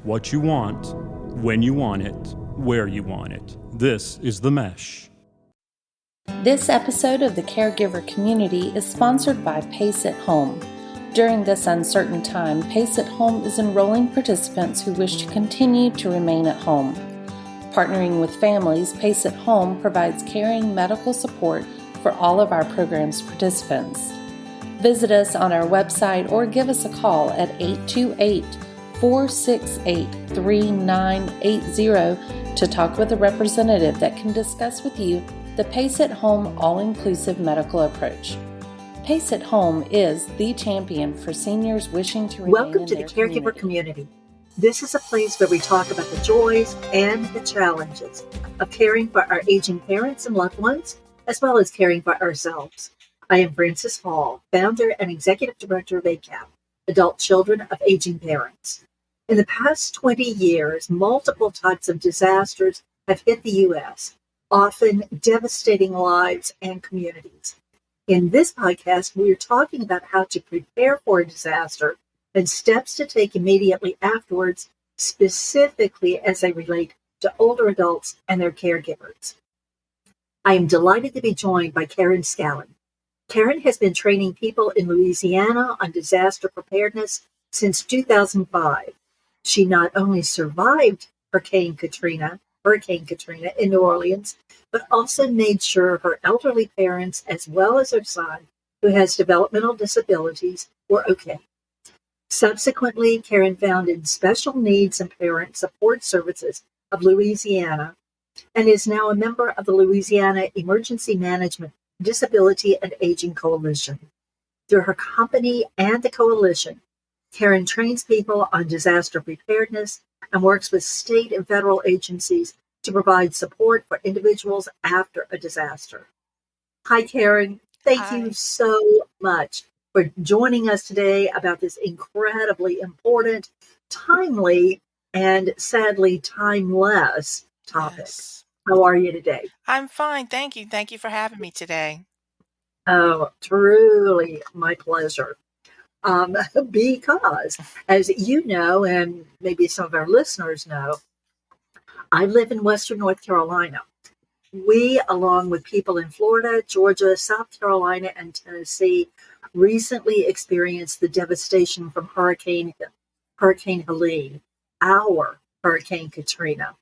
what you want, when you want it, where you want it. This is The Mesh. This episode of the Caregiver Community is sponsored by Pace at Home. During this uncertain time, Pace at Home is enrolling participants who wish to continue to remain at home. Partnering with families, Pace at Home provides caring medical support for all of our program's participants. Visit us on our website or give us a call at 828-468-3980 to talk with a representative that can discuss with you the Pace at Home all-inclusive medical approach. Pace at Home is the champion for seniors wishing to remain Welcome in to the their Caregiver Community. This is a place where we talk about the joys and the challenges of caring for our aging parents and loved ones, as well as caring for ourselves. I am Frances Hall, founder and executive director of ACAP, Adult Children of Aging Parents. In the past 20 years, multiple types of disasters have hit the U.S., often devastating lives and communities. In this podcast, we are talking about how to prepare for a disaster and steps to take immediately afterwards, specifically as they relate to older adults and their caregivers. I am delighted to be joined by Karen Scallon. Karen has been training people in Louisiana on disaster preparedness since 2005. She not only survived Hurricane Katrina in New Orleans, but also made sure her elderly parents, as well as her son, who has developmental disabilities, were okay. Subsequently, Karen founded Special Needs and Parent Support Services of Louisiana and is now a member of the Louisiana Emergency Management Disability and Aging Coalition. Through her company and the coalition, Karen trains people on disaster preparedness and works with state and federal agencies to provide support for individuals after a disaster. Hi, Karen. Thank you so much for joining us today about this incredibly important, timely, and sadly timeless topic. Yes. How are you today? I'm fine. Thank you. Thank you for having me today. Oh, truly my pleasure. Because, as you know, and maybe some of our listeners know, I live in Western North Carolina. We, along with people in Florida, Georgia, South Carolina, and Tennessee, recently experienced the devastation from Hurricane Helene, our Hurricane Katrina.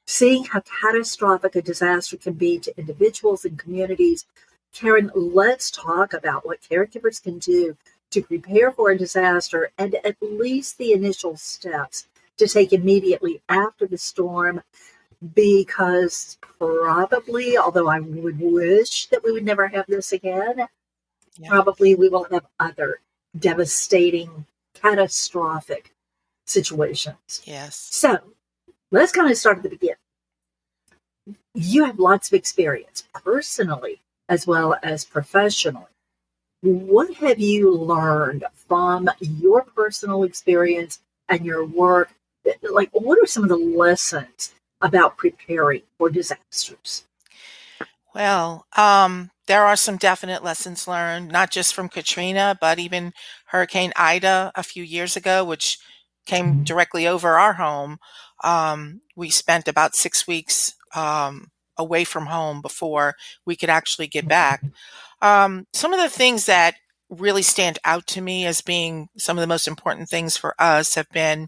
Seeing how catastrophic a disaster can be to individuals and communities, Karen, let's talk about what caregivers can do to prepare for a disaster and at least the initial steps to take immediately after the storm, because probably, although I would wish that we would never have this again, probably we will have other devastating, catastrophic situations. Yes. So let's kind of start at the beginning. You have lots of experience personally as well as professionally. What have you learned from your personal experience and your work? Like, what are some of the lessons about preparing for disasters? Well, there are some definite lessons learned, not just from Katrina, but even Hurricane Ida a few years ago, which came directly over our home. We spent about 6 weeks away from home before we could actually get back. Some of the things that really stand out to me as being some of the most important things for us have been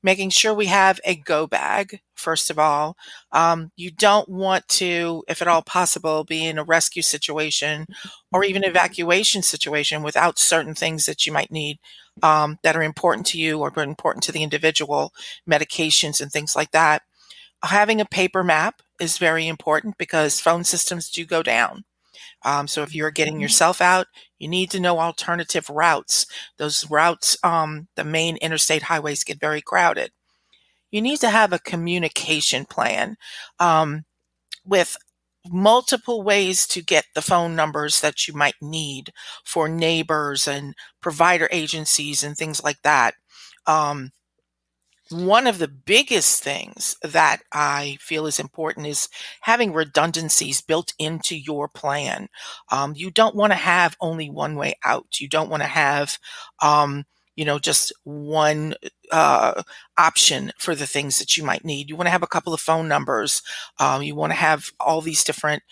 making sure we have a go bag, first of all. You don't want to, if at all possible, be in a rescue situation or even evacuation situation without certain things that you might need that are important to you or important to the individual, medications and things like that. Having a paper map is very important because phone systems do go down. So if you're getting yourself out, you need to know alternative routes. Those routes, the main interstate highways get very crowded. You need to have a communication plan with multiple ways to get the phone numbers that you might need for neighbors and provider agencies and things like that. One of the biggest things that I feel is important is having redundancies built into your plan. You don't want to have only one way out. You don't want to have just one option for the things that you might need. You want to have a couple of phone numbers. You want to have all these different,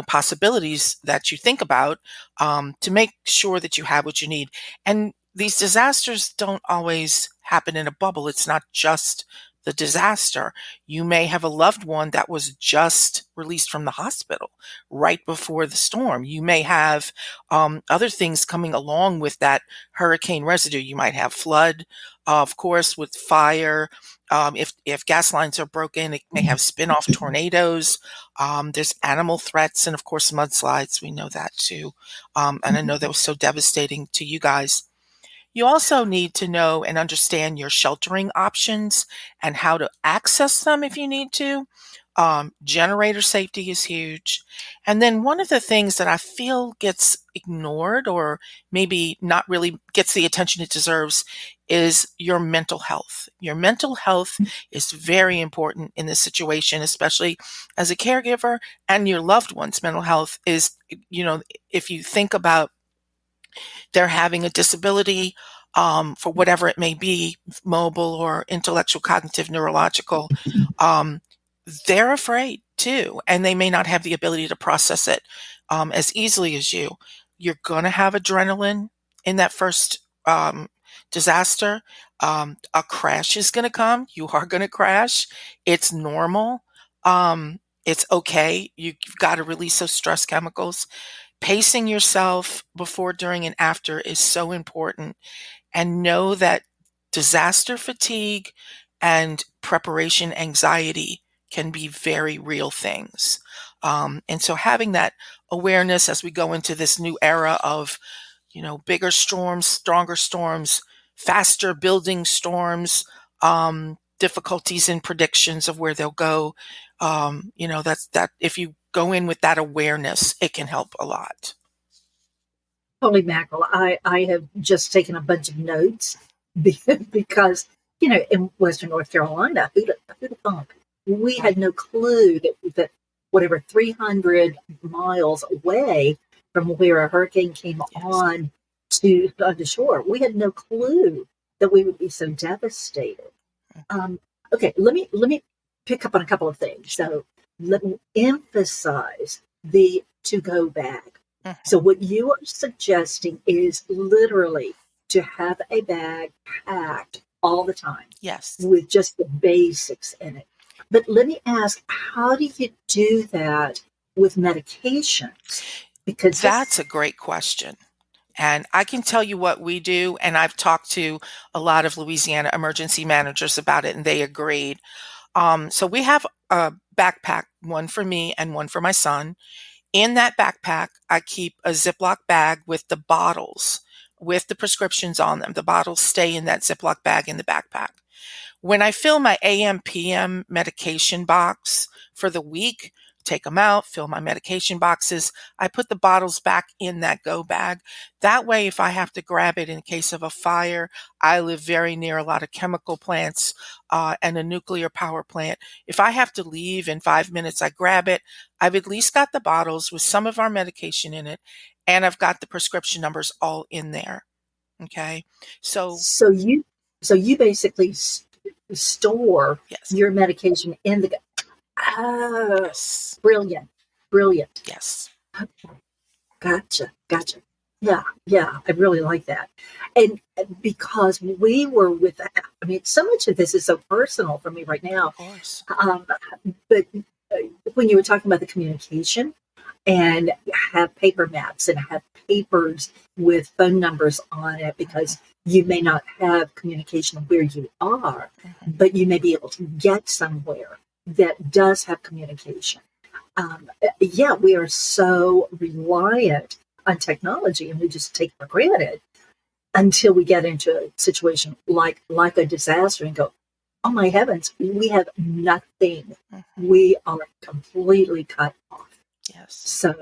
possibilities that you think about to make sure that you have what you need. And these disasters don't always happen in a bubble. It's not just the disaster. You may have a loved one that was just released from the hospital right before the storm. You may have other things coming along with that hurricane residue. You might have flood, of course, with fire. If gas lines are broken, it may have spin-off tornadoes. There's animal threats and, of course, mudslides. We know that too. And I know that was so devastating to you guys. You also need to know and understand your sheltering options and how to access them if you need to. Generator safety is huge. And then one of the things that I feel gets ignored or maybe not really gets the attention it deserves is your mental health. Your mental health is very important in this situation, especially as a caregiver, and your loved one's mental health is, if you think about they're having a disability for whatever it may be, mobile or intellectual, cognitive, neurological, um, they're afraid too, and they may not have the ability to process it as easily as you. You're going to have adrenaline in that first disaster. A crash is going to come. You are going to crash. It's normal. It's okay. You've got to release those stress chemicals. Pacing yourself before, during, and after is so important. And know that disaster fatigue and preparation anxiety can be very real things. And so having that awareness as we go into this new era of, bigger storms, stronger storms, faster building storms, difficulties in predictions of where they'll go, that's that. If you go in with that awareness, it can help a lot. Holy mackerel. I have just taken a bunch of notes because, in Western North Carolina, who'd have thunk? We had no clue that whatever 300 miles away from where a hurricane came on to the shore, we had no clue that we would be so devastated. Okay, let me pick up on a couple of things. So let me emphasize the to-go bag. So what you are suggesting is literally to have a bag packed all the time. Yes. With just the basics in it. But let me ask, how do you do that with medications? Because that's a great question. And I can tell you what we do, and I've talked to a lot of Louisiana emergency managers about it, and they agreed. So we have a backpack, one for me and one for my son. In that backpack, I keep a Ziploc bag with the bottles, with the prescriptions on them. The bottles stay in that Ziploc bag in the backpack. When I fill my AM, PM medication box for the week, take them out, fill my medication boxes, I put the bottles back in that go bag. That way, if I have to grab it in case of a fire, I live very near a lot of chemical plants and a nuclear power plant. If I have to leave in 5 minutes, I grab it. I've at least got the bottles with some of our medication in it, and I've got the prescription numbers all in there. Okay. So you basically store your medication in the. Oh, yes. Brilliant. Yes. Gotcha. Yeah, I really like that. And because we were with, so much of this is so personal for me right now. Of course. But when you were talking about the communication and have paper maps and have papers with phone numbers on it, because you may not have communication where you are, but you may be able to get somewhere that does have communication. We are so reliant on technology, and we just take it for granted until we get into a situation like a disaster and go, oh my heavens, we have nothing. We are completely cut off. Yes. So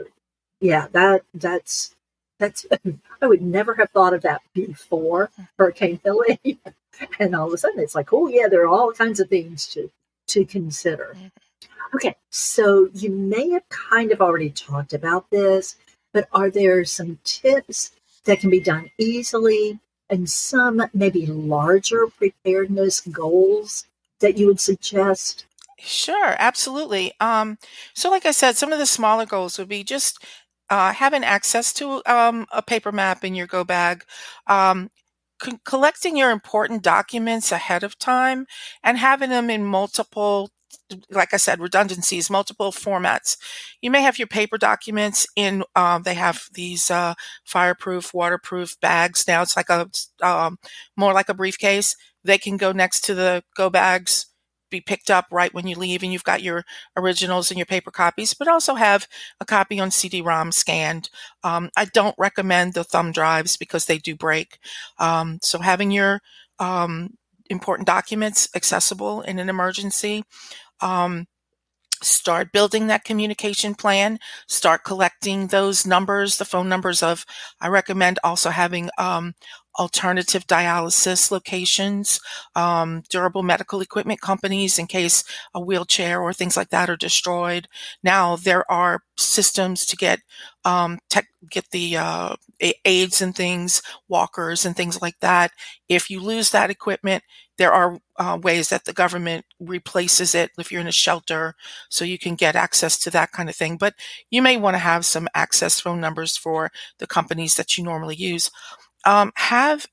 yeah, that's I would never have thought of that before Hurricane Helene. And all of a sudden it's like, oh yeah, there are all kinds of things to consider. Okay, so you may have kind of already talked about this, but are there some tips that can be done easily and some maybe larger preparedness goals that you would suggest? Sure, absolutely. So like I said, some of the smaller goals would be just having access to a paper map in your go bag, um, collecting your important documents ahead of time, and having them in multiple, like I said, redundancies, multiple formats. You may have your paper documents in, they have these fireproof, waterproof bags now. It's like more like a briefcase. They can go next to the go bags, be picked up right when you leave, and you've got your originals and your paper copies, but also have a copy on CD-ROM scanned. I don't recommend the thumb drives because they do break. So having your important documents accessible in an emergency. Um, Start building that communication plan, start collecting those numbers, the phone numbers of, I recommend also having alternative dialysis locations, durable medical equipment companies in case a wheelchair or things like that are destroyed. Now there are systems to get get the aids and things, walkers and things like that. If you lose that equipment, there are ways that the government replaces it if you're in a shelter, so you can get access to that kind of thing. But you may want to have some access phone numbers for the companies that you normally use. Have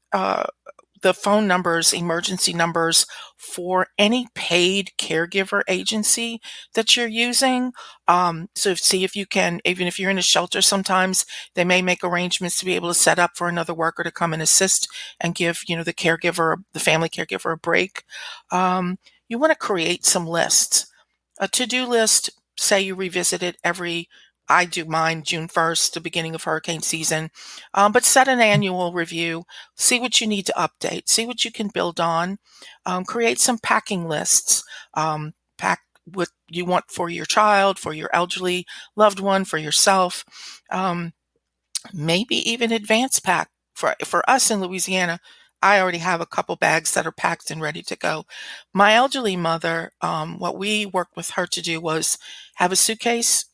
the phone numbers, emergency numbers for any paid caregiver agency that you're using. So see if you can, even if you're in a shelter, sometimes they may make arrangements to be able to set up for another worker to come and assist and give, the caregiver, the family caregiver, a break. You want to create some lists. A to-do list, say you revisit it I do mine June 1st, the beginning of hurricane season, but set an annual review, see what you need to update, see what you can build on, create some packing lists, pack what you want for your child, for your elderly loved one, for yourself, maybe even advance pack. For us in Louisiana, I already have a couple bags that are packed and ready to go. My elderly mother, what we worked with her to do was have a suitcase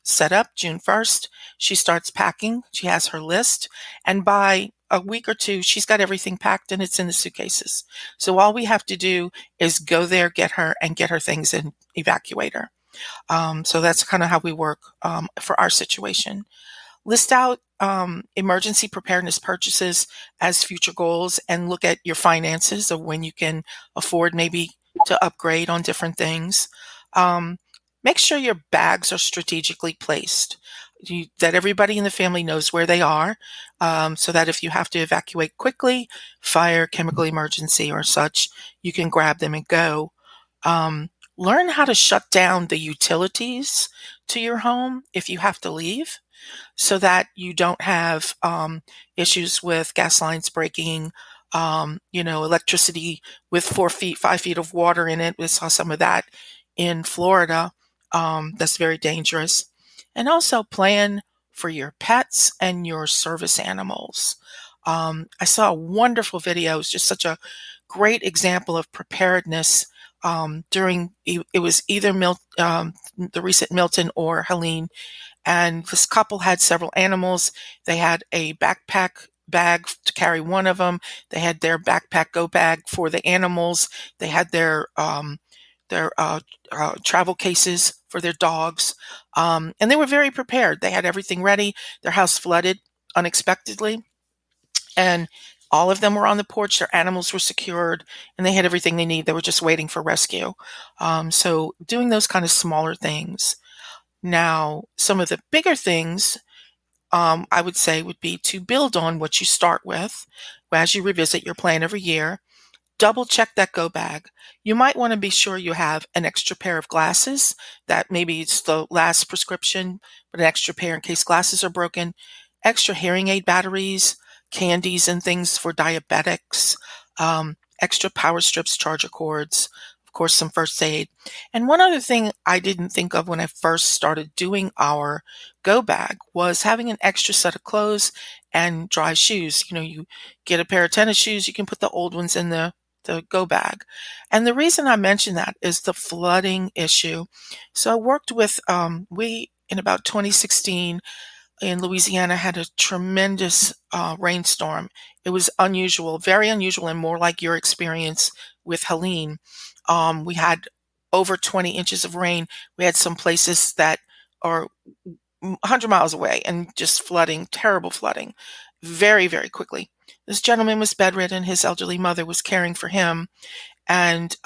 set up June 1st. She starts packing. She has her list. And by a week or two, she's got everything packed and it's in the suitcases. So all we have to do is go there, get her things and evacuate her. So that's kind of how we work for our situation. List out emergency preparedness purchases as future goals and look at your finances of when you can afford maybe to upgrade on different things. Make sure your bags are strategically placed, that everybody in the family knows where they are, so that if you have to evacuate quickly, fire, chemical emergency, or such, you can grab them and go. Learn how to shut down the utilities to your home if you have to leave, so that you don't have issues with gas lines breaking, electricity with 4 feet, 5 feet of water in it. We saw some of that in Florida. That's very dangerous. And also plan for your pets and your service animals. I saw a wonderful video. It was just such a great example of preparedness during, it was either the recent Milton or Helene, and this couple had several animals. They had a backpack bag to carry one of them. They had their backpack go bag for the animals. They had their travel cases for their dogs, and they were very prepared. They had everything ready. Their house flooded unexpectedly, and all of them were on the porch. Their animals were secured, and they had everything they need. They were just waiting for rescue. So doing those kind of smaller things. Now, some of the bigger things I would say would be to build on what you start with as you revisit your plan every year. Double check that go bag. You might want to be sure you have an extra pair of glasses, that maybe it's the last prescription, but an extra pair in case glasses are broken, extra hearing aid batteries, candies and things for diabetics, extra power strips, charger cords, of course, some first aid. And one other thing I didn't think of when I first started doing our go bag was having an extra set of clothes and dry shoes. You get a pair of tennis shoes, you can put the old ones in the go bag. And the reason I mention that is the flooding issue. So I worked with, we in about 2016 in Louisiana had a tremendous rainstorm. It was unusual, very unusual, and more like your experience with Helene. We had over 20 inches of rain. We had some places that are 100 miles away and just flooding, terrible flooding, very, very quickly. This gentleman was bedridden. His elderly mother was caring for him, and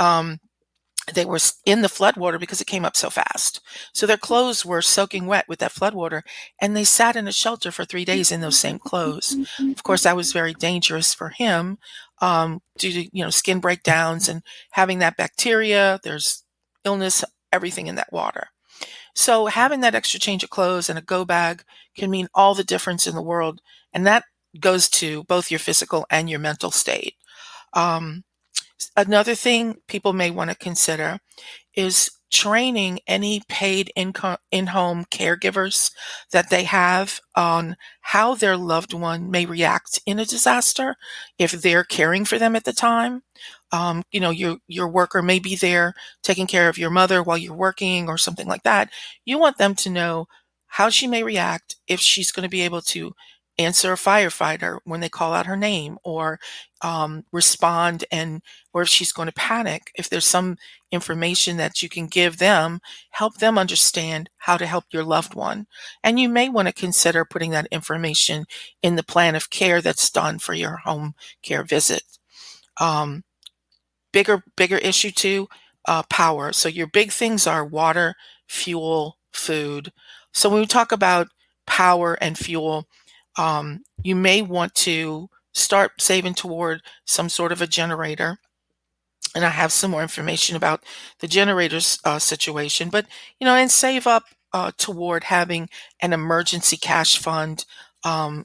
they were in the floodwater because it came up so fast. So their clothes were soaking wet with that floodwater, and they sat in a shelter for 3 days in those same clothes. Of course, that was very dangerous for him, due to, skin breakdowns and having that bacteria. There's illness, everything in that water. So having that extra change of clothes and a go bag can mean all the difference in the world, and that goes to both your physical and your mental state. Um, Another thing people may want to consider is training any paid in-home caregivers that they have on how their loved one may react in a disaster if they're caring for them at the time. Your worker may be there taking care of your mother while you're working or something like that. You want them to know how she may react, if she's going to be able to answer a firefighter when they call out her name, or respond, or if she's going to panic. If there's some information that you can give them, help them understand how to help your loved one. And you may want to consider putting that information in the plan of care that's done for your home care visit. Um, bigger issue too, power. So your big things are water, fuel, food. So when we talk about power and fuel, you may want to start saving toward some sort of a generator. And I have some more information about the generators situation, but and save up toward having an emergency cash fund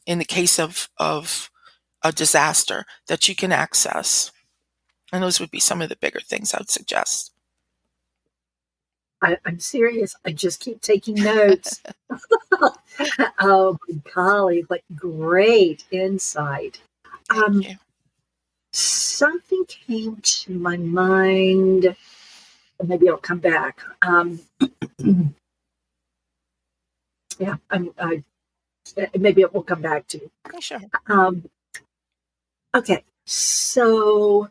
in the case of a disaster that you can access. And those would be some of the bigger things I would suggest. I'm serious. I just keep taking notes. Oh, golly, what great insight. Thank you. Something came to my mind, and maybe it'll come back. Yeah, maybe it will come back to you. Sure. Okay, so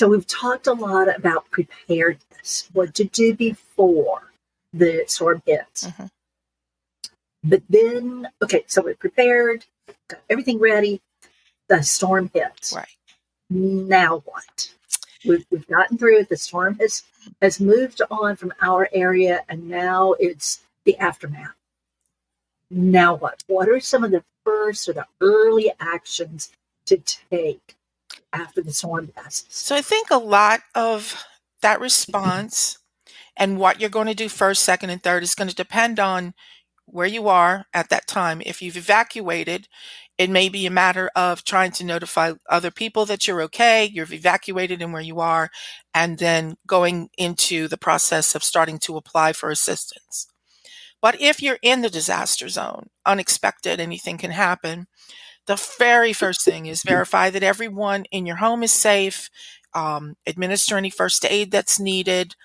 we've talked a lot about preparedness, what to do before the storm hits. Mm-hmm. But then, okay, so we're prepared, got everything ready, the storm hits. Right. Now what? We've gotten through it. The storm has moved on from our area, and now it's the aftermath. Now what? What are some of the first or the early actions to take after the storm passes? So I think a lot of that response and what you're going to do first, second, and third is going to depend on where you are at that time. If you've evacuated, it may be a matter of trying to notify other people that you're okay, you've evacuated and where you are, and then going into the process of starting to apply for assistance. But if you're in the disaster zone, unexpected, anything can happen. The very first thing is verify that everyone in your home is safe, administer any first aid that's needed,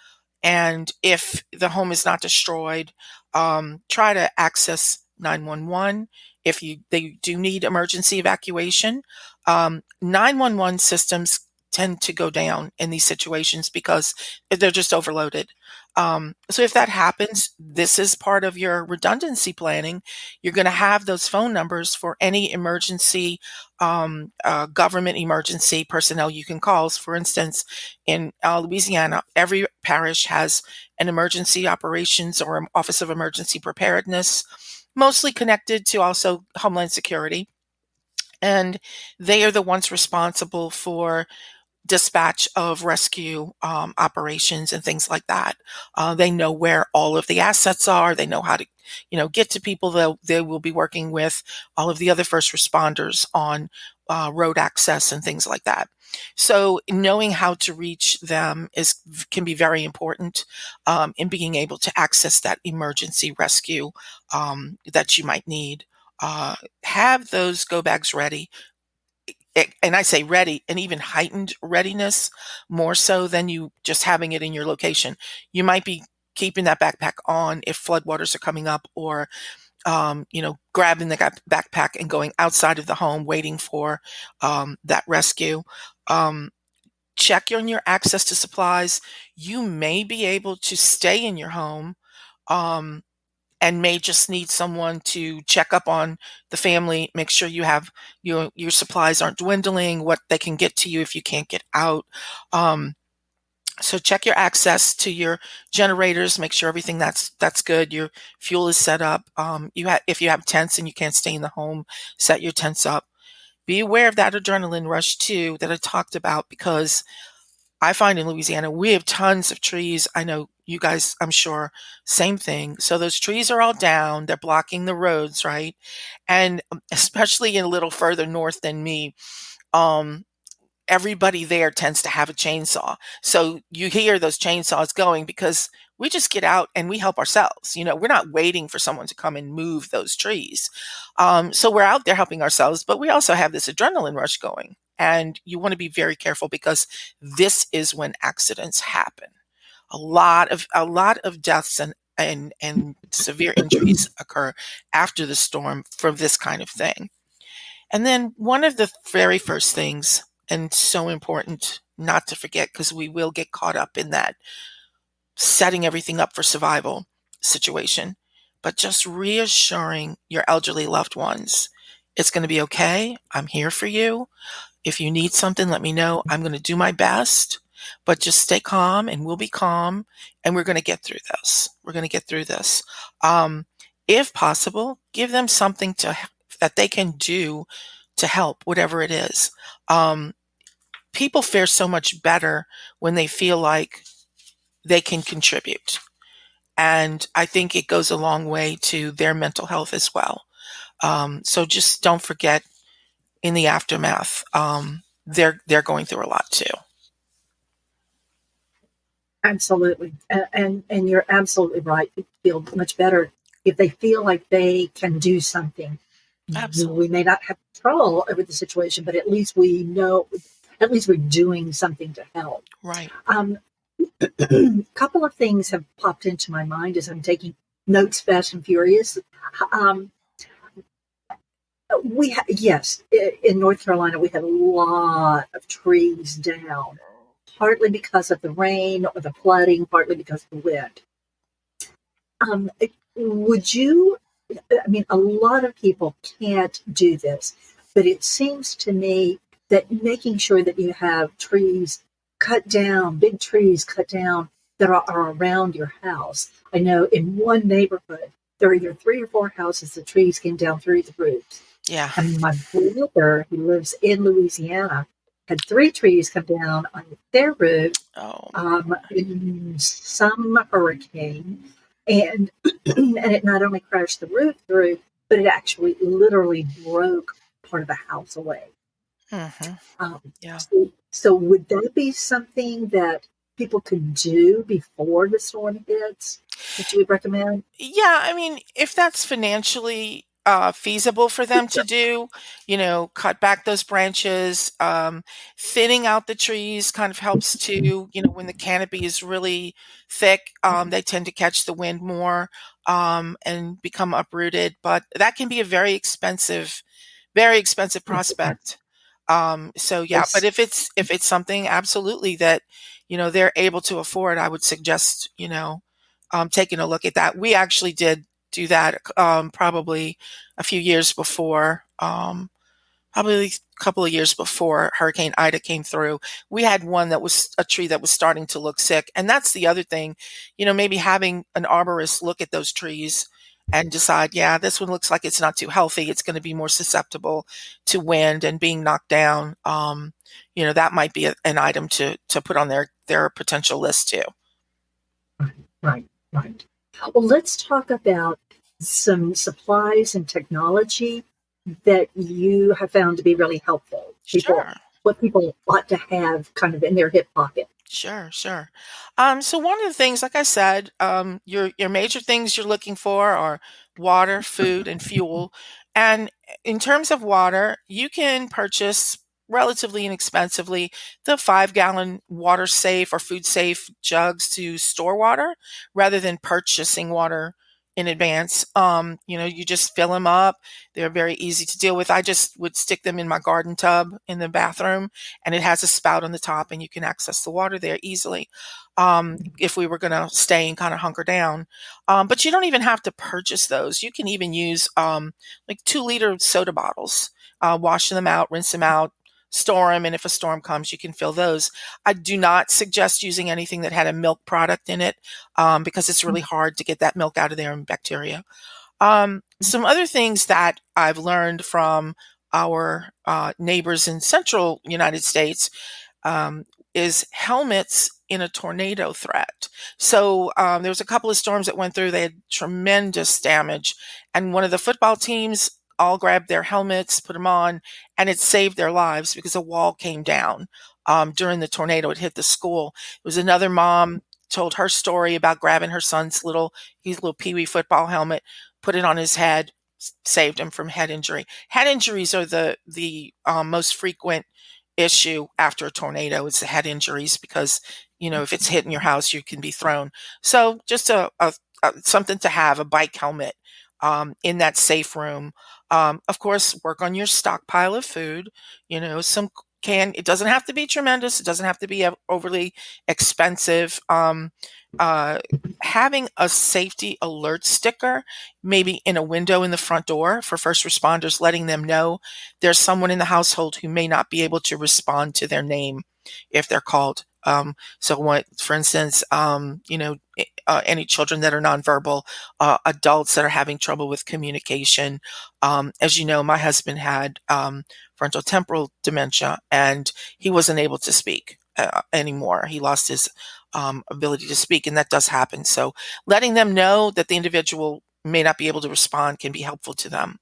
and if the home is not destroyed, try to access 911 if they do need emergency evacuation. 911 systems tend to go down in these situations because they're just overloaded. So if that happens, this is part of your redundancy planning. You're going to have those phone numbers for any emergency, government emergency personnel you can call. For instance, in Louisiana, every parish has an emergency operations or an Office of Emergency Preparedness, mostly connected to also Homeland Security. And they are the ones responsible for dispatch of rescue operations and things like that. They know where all of the assets are. They know how to, get to people. They will be working with all of the other first responders on road access and things like that. So knowing how to reach them can be very important in being able to access that emergency rescue that you might need. Have those go bags ready. And I say ready, and even heightened readiness, more so than you just having it in your location. You might be keeping that backpack on if floodwaters are coming up, or grabbing the backpack and going outside of the home, waiting for that rescue. Check on your access to supplies. You may be able to stay in your home, um, and may just need someone to check up on the family, make sure you have your supplies aren't dwindling, what they can get to you if you can't get out. Um, so check your access to your generators, make sure everything that's good. Your fuel is set up. If you have tents and you can't stay in the home, set your tents up. Be aware of that adrenaline rush too that I talked about, because I find in Louisiana we have tons of trees. I know you guys, I'm sure, same thing. So those trees are all down. They're blocking the roads, right? And especially a little further north than me, um, everybody there tends to have a chainsaw. So you hear those chainsaws going because we just get out and we help ourselves. We're not waiting for someone to come and move those trees. So we're out there helping ourselves, but we also have this adrenaline rush going. And you want to be very careful because this is when accidents happen. A lot of deaths and severe injuries occur after the storm from this kind of thing. And then one of the very first things, and so important not to forget because we will get caught up in that setting everything up for survival situation, but just reassuring your elderly loved ones, it's going to be okay. I'm here for you. If you need something, let me know. I'm going to do my best, but just stay calm and we'll be calm and we're going to get through this. We're going to get through this. If possible, give them something that they can do to help, whatever it is. People fare so much better when they feel like they can contribute. And I think it goes a long way to their mental health as well. So just don't forget in the aftermath, they're going through a lot too. Absolutely. And you're absolutely right. People feel much better if they feel like they can do something. We Absolutely. may not have control over the situation, but at least we know, at least we're doing something to help. Right. A couple of things have popped into my mind as I'm taking notes fast and furious. Um, yes, in North Carolina, we had a lot of trees down, partly because of the rain or the flooding, partly because of the wind. Um, would you, I mean, a lot of people can't do this, but it seems to me that making sure that you have trees cut down, big trees cut down that are around your house. I know in one neighborhood, there are either 3 or 4 houses, the trees came down through the roofs. Yeah. And my brother, who lives in Louisiana, had 3 trees come down on their roof Oh, in some hurricane, and and it not only crashed the roof through, but it actually literally broke part of the house away. hmm yeah. So would that be something that people could do before the storm hits that you would recommend? Yeah, I mean, if that's financially feasible for them to do, cut back those branches. Thinning out the trees kind of helps too. When the canopy is really thick, they tend to catch the wind more and become uprooted. But that can be a very expensive prospect. So yeah, but Yes. if it's something absolutely that they're able to afford, I would suggest taking a look at that. We actually did do that probably a few years before, probably a couple of years before Hurricane Ida came through. We had one that was a tree that was starting to look sick. And that's the other thing, maybe having an arborist look at those trees and decide, yeah, this one looks like it's not too healthy. It's going to be more susceptible to wind and being knocked down. That might be an item to put on their potential list too. Right, right. Well, let's talk about some supplies and technology that you have found to be really helpful. Sure. What people ought to have kind of in their hip pocket. Sure, sure. So one of the things, like I said, your major things you're looking for are water, food, and fuel. And in terms of water, you can purchase relatively inexpensively the 5-gallon water safe or food safe jugs to store water rather than purchasing water in advance. You just fill them up. They're very easy to deal with. I just would stick them in my garden tub in the bathroom, and it has a spout on the top, and you can access the water there easily. If we were going to stay and kind of hunker down. But you don't even have to purchase those. You can even use like 2-liter soda bottles, wash them out, rinse them out, store them, and if a storm comes, you can fill those. I do not suggest using anything that had a milk product in it, because it's really hard to get that milk out of there and bacteria. Some other things that I've learned from our neighbors in central United States is helmets in a tornado threat. So there was a couple of storms that went through. They had tremendous damage, and one of the football teams all grabbed their helmets, put them on, and it saved their lives because a wall came down during the tornado. It hit the school. It was another mom told her story about grabbing her son's little peewee football helmet, put it on his head, saved him from head injury. Head injuries are the most frequent issue after a tornado. It's the head injuries because if it's hitting your house, you can be thrown. So just a something to have, a bike helmet in that safe room. Of course, work on your stockpile of food. It doesn't have to be tremendous. It doesn't have to be overly expensive. Having a safety alert sticker, maybe in a window in the front door for first responders, letting them know there's someone in the household who may not be able to respond to their name if they're called. For instance, any children that are nonverbal, adults that are having trouble with communication. As you know, my husband had frontotemporal dementia, and he wasn't able to speak anymore. He lost his ability to speak, and that does happen. So letting them know that the individual may not be able to respond can be helpful to them.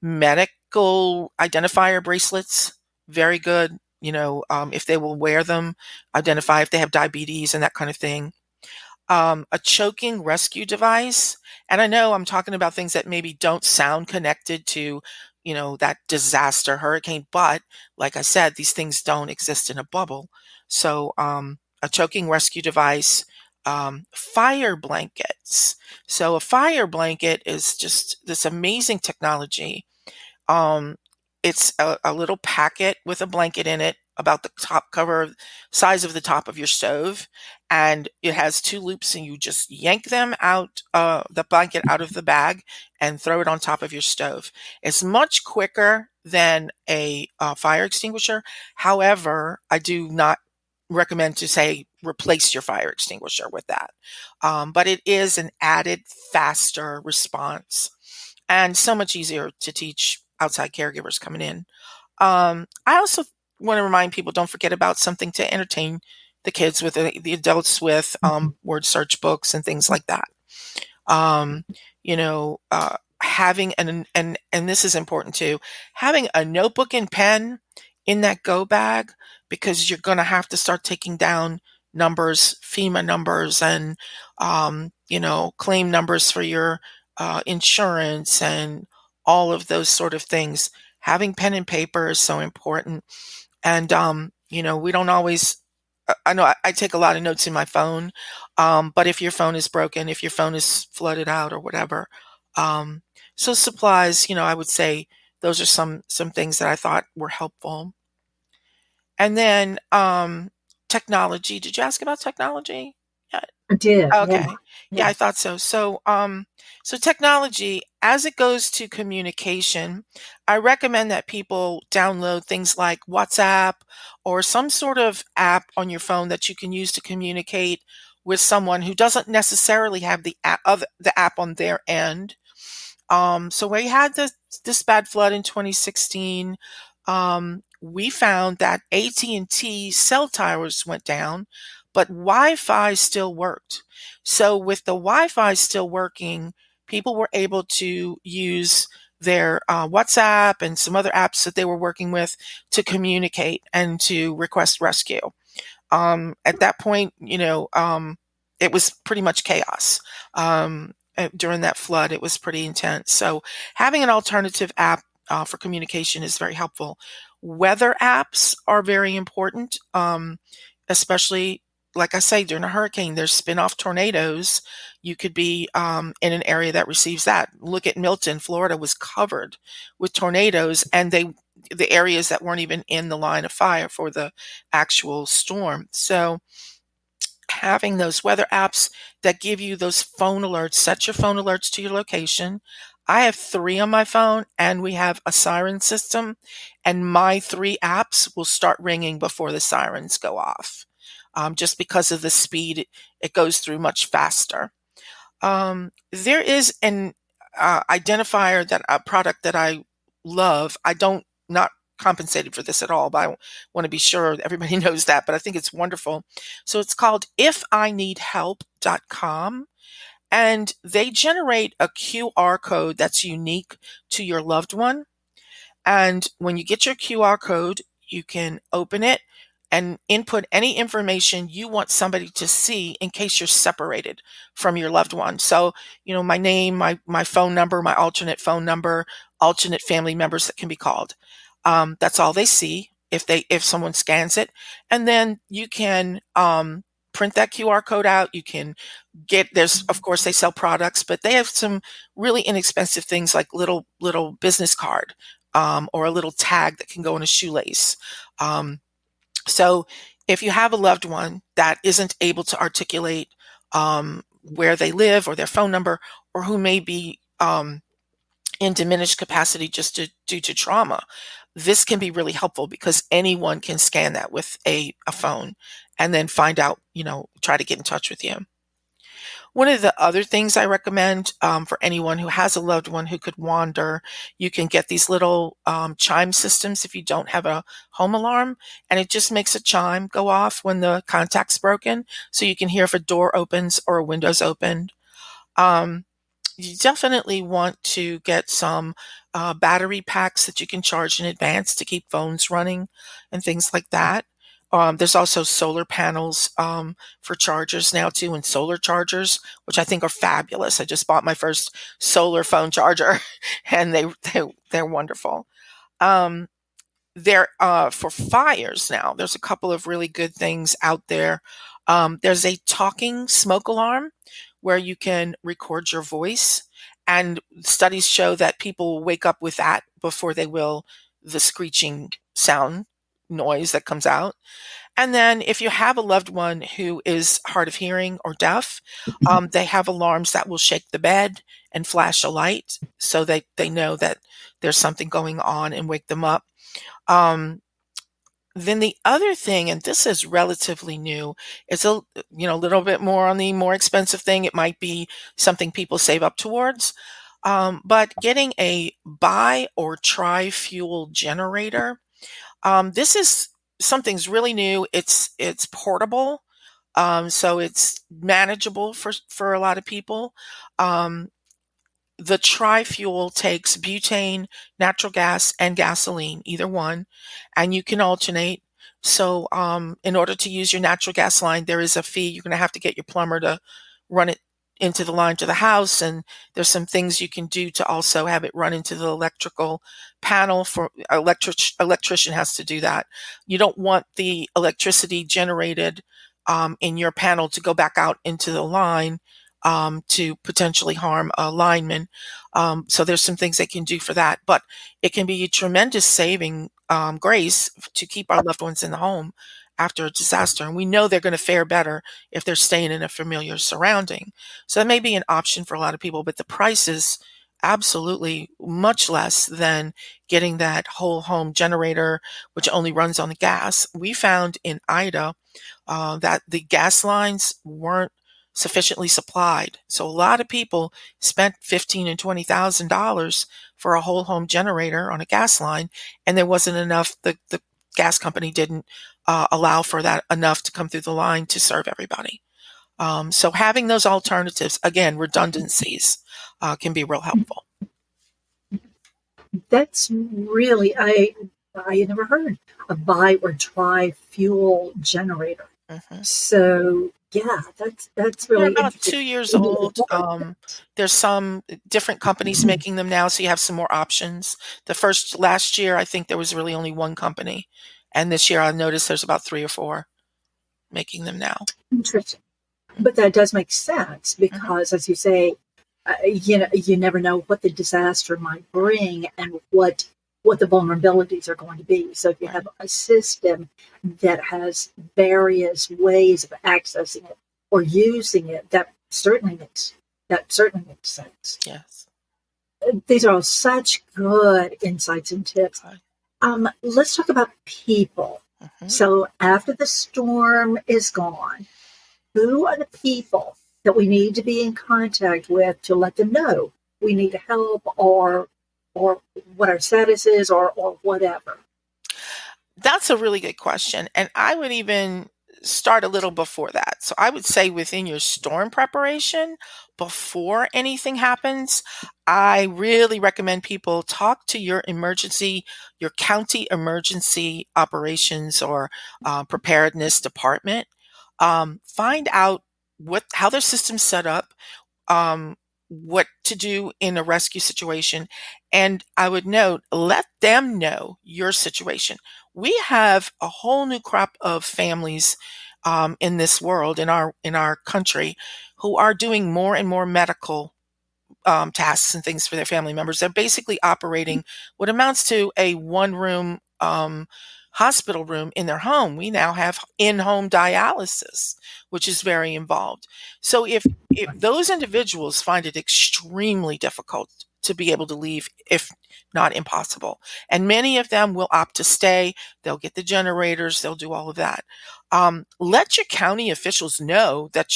Medical identifier bracelets, very good. If they will wear them, identify if they have diabetes and that kind of thing. A choking rescue device. And I know I'm talking about things that maybe don't sound connected to, that disaster hurricane, but like I said, these things don't exist in a bubble. So, a choking rescue device, fire blankets. So a fire blanket is just this amazing technology. It's a little packet with a blanket in it about the top cover size of the top of your stove, and it has 2 loops, and you just yank them out, the blanket out of the bag and throw it on top of your stove. It's much quicker than a fire extinguisher. However, I do not recommend to say replace your fire extinguisher with that. But it is an added faster response and so much easier to teach outside caregivers coming in. I also want to remind people, don't forget about something to entertain the kids with, the adults with, word search books and things like that. Having and this is important too, having a notebook and pen in that go bag, because you're going to have to start taking down numbers, FEMA numbers, and claim numbers for your insurance and all of those sort of things. Having pen and paper is so important. And we don't always. I know I take a lot of notes in my phone, but if your phone is broken, if your phone is flooded out or whatever, so supplies, I would say those are some things that I thought were helpful. And then technology. Did you ask about technology? Yeah. I did. Okay. Yeah. I thought so. So technology, as it goes to communication, I recommend that people download things like WhatsApp or some sort of app on your phone that you can use to communicate with someone who doesn't necessarily have the app on their end. So we had this bad flood in 2016. We found that AT&T cell towers went down, but Wi-Fi still worked. So with the Wi-Fi still working, people were able to use their WhatsApp and some other apps that they were working with to communicate and to request rescue. At that point, it was pretty much chaos. During that flood, it was pretty intense. So having an alternative app for communication is very helpful. Weather apps are very important, especially like I say, during a hurricane, there's spin-off tornadoes. You could be in an area that receives that. Look at Milton, Florida was covered with tornadoes, and the areas that weren't even in the line of fire for the actual storm. So having those weather apps that give you those phone alerts, set your phone alerts to your location. I have 3 on my phone, and we have a siren system, and my 3 apps will start ringing before the sirens go off, just because of the speed it goes through much faster. There is an identifier, that a product that I love. I don't not compensated for this at all, but I want to be sure everybody knows that. But I think it's wonderful. So it's called ifineedhelp.com, and they generate a QR code that's unique to your loved one. And when you get your QR code, you can open it and input any information you want somebody to see in case you're separated from your loved one. So, my name, my phone number, my alternate phone number, alternate family members that can be called. That's all they see if someone scans it. And then you can print that QR code out. You can of course, they sell products, but they have some really inexpensive things like little business card, or a little tag that can go in a shoelace. So if you have a loved one that isn't able to articulate where they live or their phone number, or who may be in diminished capacity just due to trauma, this can be really helpful, because anyone can scan that with a phone and then find out, try to get in touch with you. One of the other things I recommend for anyone who has a loved one who could wander, you can get these little chime systems if you don't have a home alarm, and it just makes a chime go off when the contact's broken, so you can hear if a door opens or a window's opened. You definitely want to get some battery packs that you can charge in advance to keep phones running and things like that. There's also solar panels for chargers now too, and solar chargers, which I think are fabulous. I just bought my first solar phone charger, and they're wonderful. There for fires now, there's a couple of really good things out there. There's a talking smoke alarm where you can record your voice, and studies show that people will wake up with that before they will the screeching sound noise that comes out. And then if you have a loved one who is hard of hearing or deaf, they have alarms that will shake the bed and flash a light, so they know that there's something going on and wake them up. Then the other thing, and this is relatively new, it's a little bit more on the more expensive thing. It might be something people save up towards, but getting a bi or tri-fuel generator. This is something's really new. It's portable, so it's manageable for a lot of people. The tri-fuel takes butane, natural gas, and gasoline, either one, and you can alternate. So in order to use your natural gas line, there is a fee. You're going to have to get your plumber to run it into the line to the house, and there's some things you can do to also have it run into the electrical panel. For electrician has to do that. You don't want the electricity generated in your panel to go back out into the line to potentially harm a lineman. So there's some things they can do for that, but it can be a tremendous saving grace to keep our loved ones in the home after a disaster. And we know they're going to fare better if they're staying in a familiar surrounding. So that may be an option for a lot of people, but the price is absolutely much less than getting that whole home generator, which only runs on the gas. We found in Ida that the gas lines weren't sufficiently supplied. So a lot of people spent $15,000 and $20,000 for a whole home generator on a gas line, and there wasn't enough. The gas company didn't allow for that enough to come through the line to serve everybody. So having those alternatives, again, redundancies, can be real helpful. That's really, I had never heard a bi or tri-fuel generator. Mm-hmm. So yeah, that's really They're about interesting. 2 years old. There's some different companies making them now, so you have some more options. Last year, I think there was really only one company, and this year I noticed there's about 3 or 4. making them now. Interesting. But that does make sense Mhm. because, as you say, you never know what the disaster might bring and what the vulnerabilities are going to be. So if you Right. have a system that has various ways of accessing it or using it, that certainly makes sense. Yes. These are all such good insights and tips. Right. Let's talk about people. Mhm. So after the storm is gone, who are the people that we need to be in contact with to let them know we need help or what our status is or whatever? That's a really good question, and I would even start a little before that. So I would say within your storm preparation, before anything happens, I really recommend people talk to your county emergency operations or preparedness department. Find out how their system's set up, um, what to do in a rescue situation. And I would note, let them know your situation. We have a whole new crop of families in this world, in our country, who are doing more and more medical tasks and things for their family members. They're basically operating what amounts to a one room hospital room in their home. We now have in home dialysis, which is very involved. So if those individuals find it extremely difficult to be able to leave, if not impossible, and many of them will opt to stay, they'll get the generators, they'll do all of that. Let your county officials know that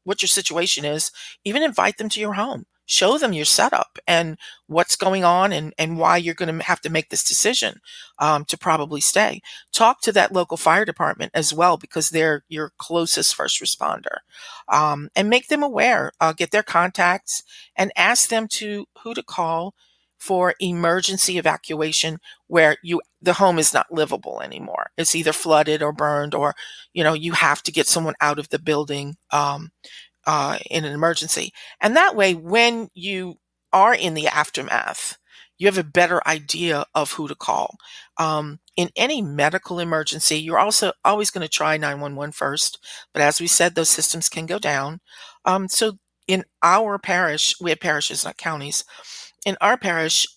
what your situation is. Even invite them to your home. Show them your setup and what's going on, and why you're going to have to make this decision to probably stay. Talk to that local fire department as well, because they're your closest first responder, and make them aware. Get their contacts and ask them who to call for emergency evacuation where the home is not livable anymore. It's either flooded or burned, or you have to get someone out of the building in an emergency. And that way, when you are in the aftermath, you have a better idea of who to call. In any medical emergency, you're also always going to try 911 first. But as we said, those systems can go down. So in our parish, we have parishes, not counties. In our parish,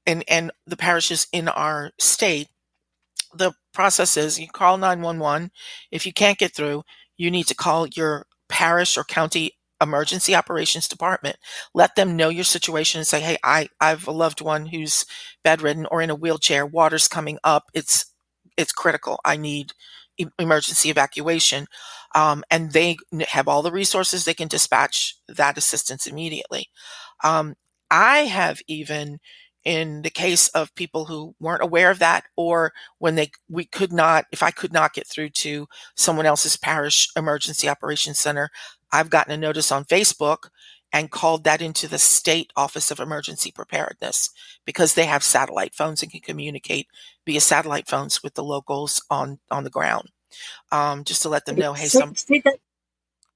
and the parishes in our state, the process is you call 911. If you can't get through, you need to call your parish or county emergency operations department. Let them know your situation and say, hey, I've a loved one who's bedridden or in a wheelchair. Water's coming up. It's critical. I need emergency evacuation. And they have all the resources. They can dispatch that assistance immediately. Um, I have even, in the case of people who weren't aware of that, or when if I could not get through to someone else's parish emergency operations center, I've gotten a notice on Facebook and called that into the state office of emergency preparedness, because they have satellite phones and can communicate via satellite phones with the locals on the ground, just to let them know, hey,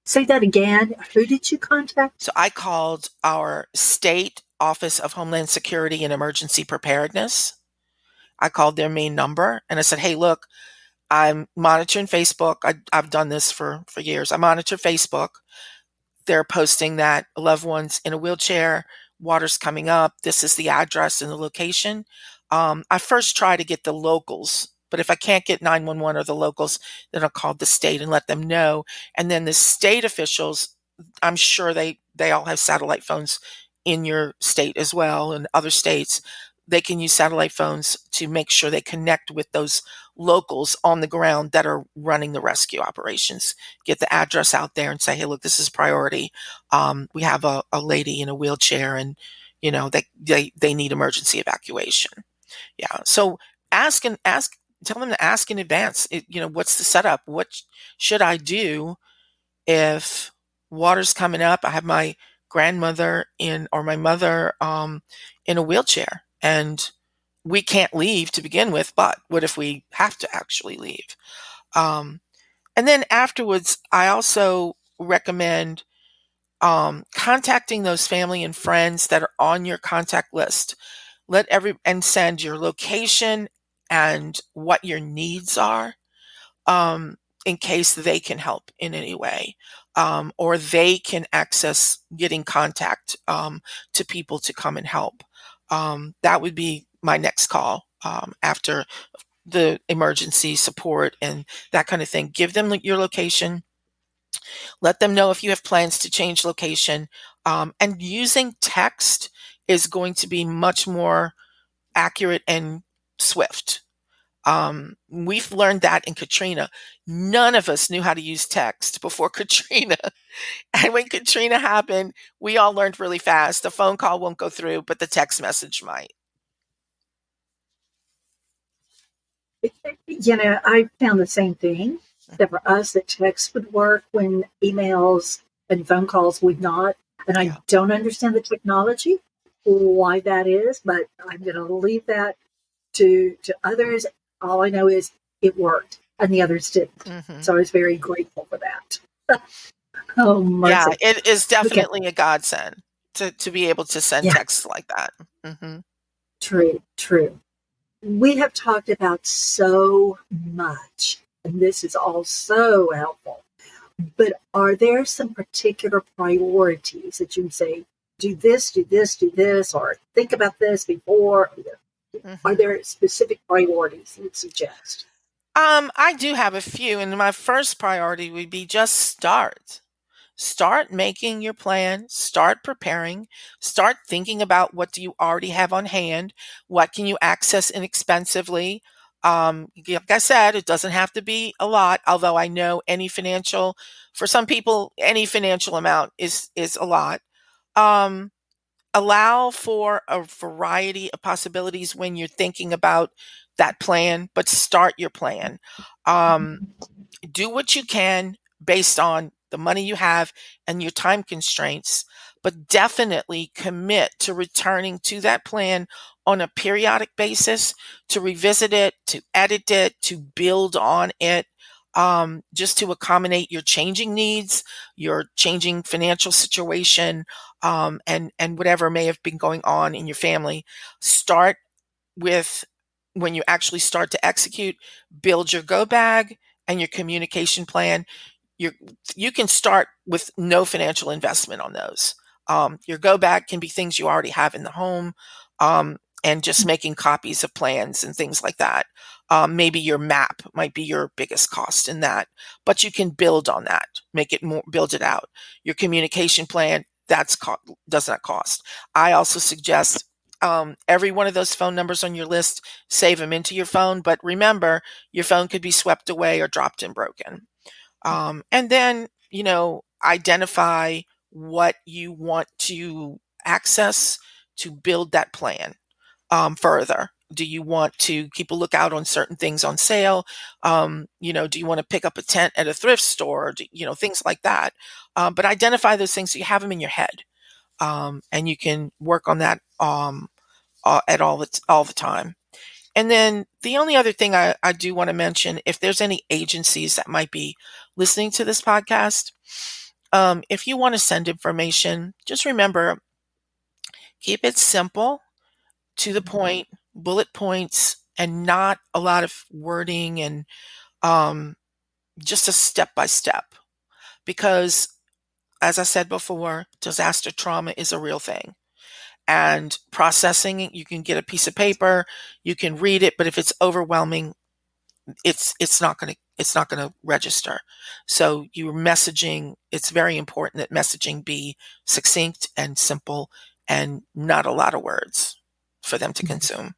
Say that again. Who did you contact? so I called our state office of Homeland Security and Emergency Preparedness. I called their main number and I said, hey, look, I'm monitoring Facebook. I've done this for years. I monitor Facebook. They're posting that a loved one's in a wheelchair, water's coming up. This is the address and the location. I first try to get the locals, but if I can't get 911 or the locals, then I'll call the state and let them know. And then the state officials, I'm sure they all have satellite phones in your state as well, and other states. They can use satellite phones to make sure they connect with those locals on the ground that are running the rescue operations. Get the address out there and say, hey, look, this is priority. We have a lady in a wheelchair, and they need emergency evacuation. Yeah. So tell them to ask in advance. What's the setup? What should I do if water's coming up? I have my grandmother or my mother in a wheelchair, and we can't leave to begin with. But what if we have to actually leave? Um, and then afterwards, I also recommend contacting those family and friends that are on your contact list. And send your location and what your needs are. in case they can help in any way, or they can access getting contact to people to come and help. That would be my next call after the emergency support and that kind of thing. Give them your location. Let them know if you have plans to change location. And using text is going to be much more accurate and swift. We've learned that in Katrina. None of us knew how to use text before Katrina. And when Katrina happened, we all learned really fast. The phone call won't go through, but the text message might. I found the same thing, that for us, the text would work when emails and phone calls would not. And I Yeah. don't understand the technology, why that is, but I'm going to leave that to others. All I know is it worked and the others didn't. Mhm. So I was very grateful for that. Oh, Yeah, mercy. it is Okay. definitely a godsend to be able to send Yeah, texts like that. Mhm. true. We have talked about so much, and this is all so helpful. But are there some particular priorities that you would say, do this, do this, do this, or think about this before? Are Mhm. there specific priorities you'd suggest? I do have a few, and my first priority would be just start. Start making your plan, start preparing, start thinking about what do you already have on hand, what can you access inexpensively. Like I said, it doesn't have to be a lot, although I know for some people, any financial amount is a lot. Um, Allow for a variety of possibilities when you're thinking about that plan, but start your plan. Um, do what you can based on the money you have and your time constraints, but definitely commit to returning to that plan on a periodic basis, to revisit it, to edit it, to build on it, just to accommodate your changing needs, your changing financial situation, and whatever may have been going on in your family. Start with when you actually start to execute, build your go bag and your communication plan. you you can start with no financial investment on those. Your go bag can be things you already have in the home, and just making copies of plans and things like that. Maybe your map might be your biggest cost in that, but you can build on that, make it more, build it out. Your communication plan, does not cost. I also suggest every one of those phone numbers on your list, save them into your phone. But remember, your phone could be swept away or dropped and broken. And then, identify what you want to access to build that plan further. Do you want to keep a lookout on certain things on sale? Do you want to pick up a tent at a thrift store? Things like that. But identify those things so you have them in your head, and you can work on that at all the time. And then the only other thing I do want to mention, if there's any agencies that might be listening to this podcast, if you want to send information, just remember, keep it simple, to the point, bullet points, and not a lot of wording, and um, just a step by step. Because, as I said before, disaster trauma is a real thing. And processing it, you can get a piece of paper, you can read it, but if it's overwhelming, it's not going to register. So your messaging, it's very important that messaging be succinct and simple and not a lot of words for them to consume.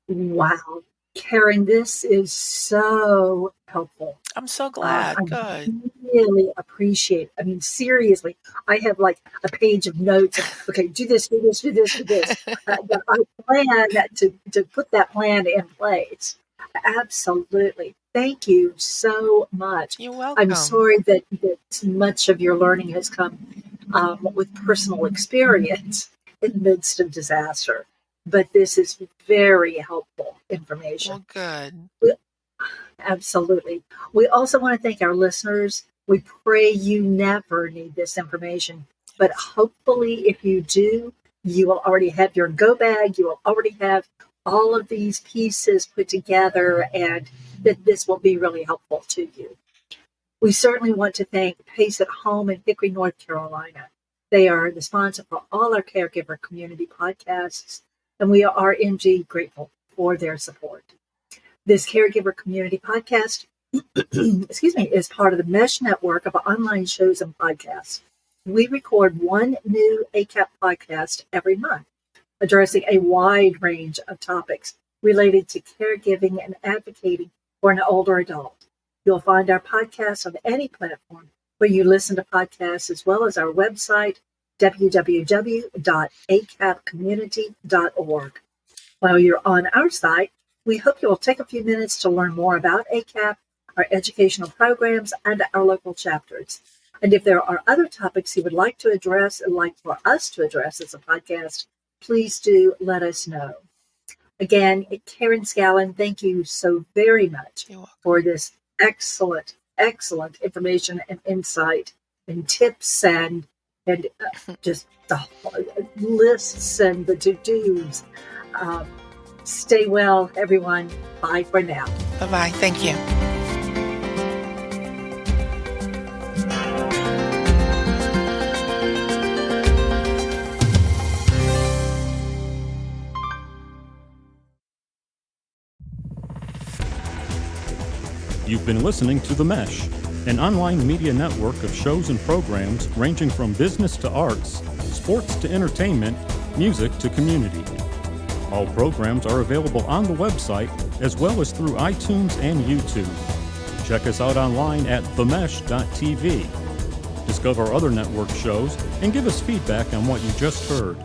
Wow. Karen, this is so helpful. I'm so I glad. Good. really appreciate. I mean, seriously, I have like a page of notes. Okay, do this, do this, do this, do this. But I plan to put that plan in place. Absolutely. Thank you so much. You're I'm welcome. sorry that much of your learning has come with personal experience in the midst of disaster, but this is very helpful information. Well, good. Absolutely. We also want to thank our listeners. We pray you never need this information, but hopefully, if you do, you will already have your go bag. You will already have all of these pieces put together, and that this will be really helpful to you. We certainly want to thank Pace at Home in Hickory, North Carolina. They are the sponsor for all our caregiver community podcasts, and we are indeed grateful for their support. This caregiver community podcast is part of the Mesh network of online shows and podcasts. We record one new ACAP podcast every month, addressing a wide range of topics related to caregiving and advocating for an older adult. You'll find our podcast on any platform where you listen to podcasts, as well as our website, www.acapcommunity.org. While you're on our site, we hope you'll take a few minutes to learn more about ACAP, our educational programs, and our local chapters. And if there are other topics you would like to address and like for us to address as a podcast, please do let us know. Again, Karen Scallon, thank you so very much for this excellent information and insight and tips and just the lists and the to-dos. Stay well, everyone. Bye for now. Bye-bye. Thank you. You've been listening to The Mesh, an online media network of shows and programs ranging from business to arts, sports to entertainment, music to community. All programs are available on the website as well as through iTunes and YouTube. Check us out online at themesh.tv. Discover other network shows and give us feedback on what you just heard.